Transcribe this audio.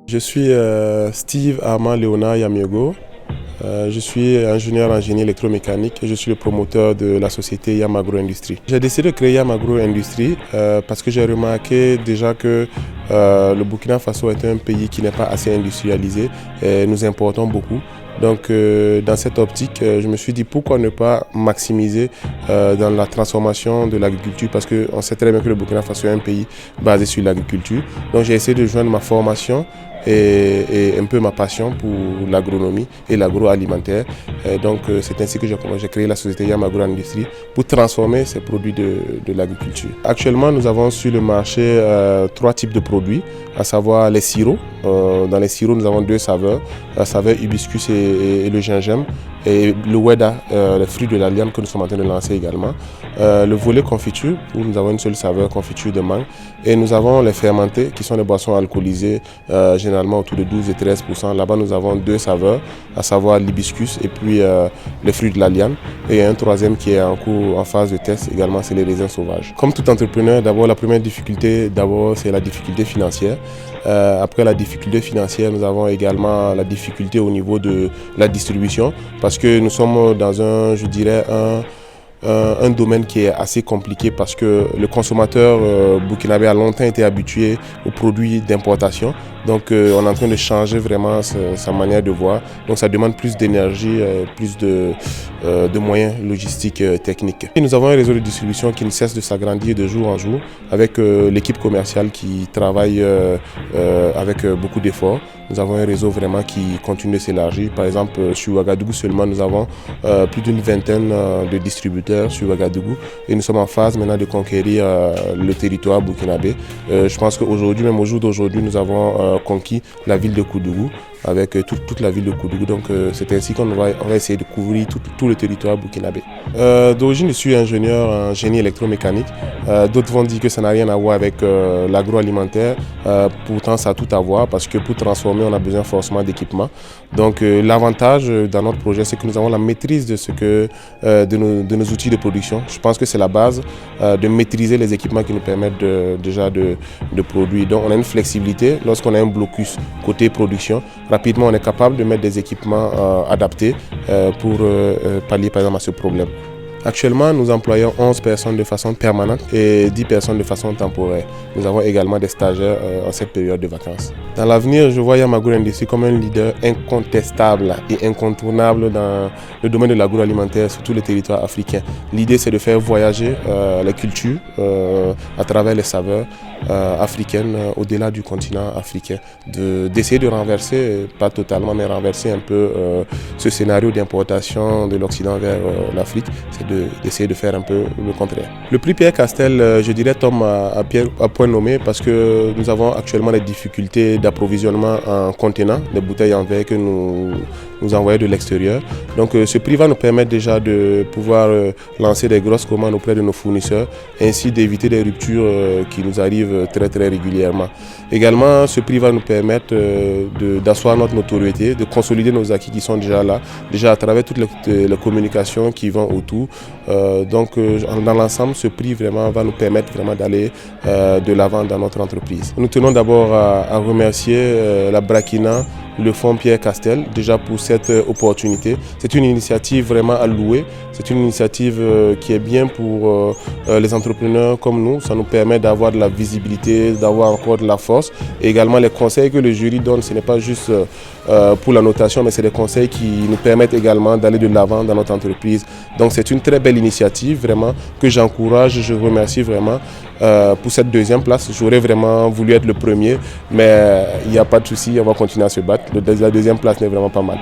Je suis Steve Armand Léonard Yamiogo. Je suis ingénieur en génie électromécanique et je suis le promoteur de la société YAM Agro Industrie. J'ai décidé de créer YAM Agro Industrie parce que j'ai remarqué déjà que le Burkina Faso est un pays qui n'est pas assez industrialisé et nous importons beaucoup. Donc dans cette optique, je me suis dit pourquoi ne pas maximiser dans la transformation de l'agriculture parce qu'on sait très bien que le Burkina Faso est un pays basé sur l'agriculture. Donc j'ai essayé de joindre ma formation et un peu ma passion pour l'agronomie et l'agroalimentaire. Donc c'est ainsi que j'ai créé la société YAM Agro Industrie pour transformer ces produits de l'agriculture. Actuellement, nous avons sur le marché 3 types de produits, à savoir les sirops. Dans les sirops, nous avons 2 saveurs, la saveur hibiscus et le gingembre, et le Weda, les fruits de la liane que nous sommes en train de lancer également. Le volet confiture, où nous avons une seule saveur, confiture de mangue. Et nous avons les fermentés, qui sont des boissons alcoolisées, généralement autour de 12 et 13%. Là-bas, nous avons 2 saveurs, à savoir l'hibiscus et puis les fruits de la liane. Et un troisième qui est en phase de test également, c'est les raisins sauvages. Comme tout entrepreneur, d'abord la première difficulté, c'est la difficulté financière. Après la difficulté financière, nous avons également la difficulté au niveau de la distribution parce que nous sommes dans un domaine qui est assez compliqué parce que le consommateur burkinabé a longtemps été habitué aux produits d'importation. Donc on est en train de changer vraiment sa manière de voir. Donc ça demande plus d'énergie, plus de moyens logistiques techniques. Et nous avons un réseau de distribution qui ne cesse de s'agrandir de jour en jour avec l'équipe commerciale qui travaille avec beaucoup d'efforts. Nous avons un réseau vraiment qui continue de s'élargir. Par exemple, sur Ouagadougou seulement, nous avons plus d'une vingtaine de distributeurs sur Ouagadougou et nous sommes en phase maintenant de conquérir le territoire burkinabé. Je pense qu'aujourd'hui, même au jour d'aujourd'hui, nous avons conquis la ville de Koudougou avec toute la ville de Koudougou. Donc c'est ainsi qu'on va essayer de couvrir tout le territoire burkinabé. D'origine, je suis ingénieur en génie électromécanique. D'autres vont dire que ça n'a rien à voir avec l'agroalimentaire. Pourtant, ça a tout à voir parce que pour transformer, on a besoin forcément d'équipements. Donc l'avantage dans notre projet, c'est que nous avons la maîtrise de nos outils de production. Je pense que c'est la base de maîtriser les équipements qui nous permettent déjà de produire. Donc on a une flexibilité lorsqu'on a un blocus côté production. Rapidement, on est capable de mettre des équipements adaptés pour pallier par exemple à ce problème. Actuellement, nous employons 11 personnes de façon permanente et 10 personnes de façon temporaire. Nous avons également des stagiaires en cette période de vacances. Dans l'avenir, je vois YAM Agro Industrie comme un leader incontestable et incontournable dans le domaine de l'agroalimentaire sur tous les territoires africains. L'idée, c'est de faire voyager les cultures à travers les saveurs africaines au-delà du continent africain. D'essayer de renverser, pas totalement, mais renverser un peu ce scénario d'importation de l'Occident vers l'Afrique. C'est d'essayer de faire un peu le contraire. Le prix Pierre Castel, je dirais, tombe à point nommé parce que nous avons actuellement des difficultés d'approvisionnement en contenants, des bouteilles en verre que nous envoyons de l'extérieur. Donc ce prix va nous permettre déjà de pouvoir lancer des grosses commandes auprès de nos fournisseurs, ainsi d'éviter des ruptures qui nous arrivent très régulièrement. Également, ce prix va nous permettre d'asseoir notre notoriété, de consolider nos acquis qui sont déjà là, déjà à travers toutes les communications qui vont autour. Donc dans l'ensemble, ce prix vraiment va nous permettre vraiment d'aller de l'avant dans notre entreprise. Nous tenons d'abord à remercier la Brakina, le fonds Pierre Castel, déjà pour cette opportunité. C'est une initiative vraiment à louer. C'est une initiative qui est bien pour les entrepreneurs comme nous. Ça nous permet d'avoir de la visibilité, d'avoir encore de la force. Et également les conseils que le jury donne, ce n'est pas juste pour la notation, mais c'est des conseils qui nous permettent également d'aller de l'avant dans notre entreprise. Donc c'est une très belle initiative vraiment que j'encourage. Je remercie vraiment pour cette deuxième place. J'aurais vraiment voulu être le premier, mais il n'y a pas de souci, on va continuer à se battre. La deuxième place n'est vraiment pas mal.